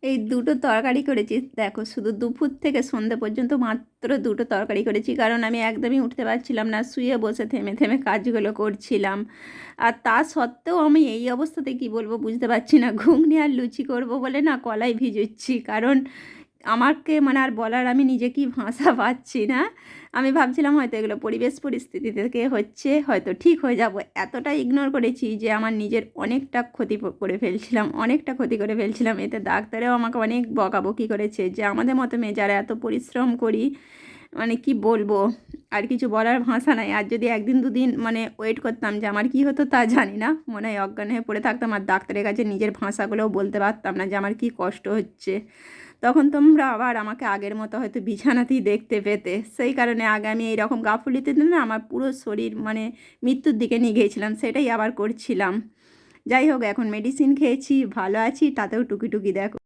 এই দুটো তরকারি করেছি দেখো, শুধু দুপুর থেকে সন্ধে পর্যন্ত মাত্র দুটো তরকারি করেছি, কারণ আমি একদমই উঠতে পারছিলাম না, শুয়ে বসে থেমে থেমে কাজগুলো করছিলাম। আর তা সত্ত্বেও আমি এই অবস্থাতে কি বলবো বুঝতে পারছি না, ঘুগনি আর লুচি করব বলে না কলাই ভিজুচ্ছি, কারণ আমাকে মানে আর বলার আমি নিজে কি ভাষা পাচ্ছি না। আমি ভাবছিলাম হয়তো এগুলো পরিবেশ পরিস্থিতি থেকে হচ্ছে, হয়তো ঠিক হয়ে যাব, এতটা ইগনোর করেছি যে আমার নিজের অনেকটা ক্ষতি করে ফেলছিলাম, অনেকটা ক্ষতি করে ফেলছিলাম। এতে ডাক্তারেও আমাকে অনেক বকাবকি করেছে যে আমাদের মতো মেয়ে যারা এত পরিশ্রম করি, মানে কি বলবো, আর কিছু বলার ভাষা নাই। আর যদি একদিন দুদিন মানে ওয়েট করতাম যে আমার কি হতো তা জানি না, মনে হয় অজ্ঞান হয়ে পড়ে থাকতাম আর ডাক্তারের কাছে নিজের ভাষাগুলোও বলতে পারতাম না যে আমার কি কষ্ট হচ্ছে। তখন তোমরা আবার আমাকে আগের মতো হয়তো বিছানাতেই দেখতে পেতে। সেই কারণে আগে আমি এইরকম গাফিলতিতে না আমার পুরো শরীর মানে মৃত্যুর দিকে নিয়ে গিয়েছিলাম, সেটাই আবার করছিলাম। যাই হোক, এখন মেডিসিন খেয়েছি, ভালো আছি, তাতেও টুকি টুকি দেখো।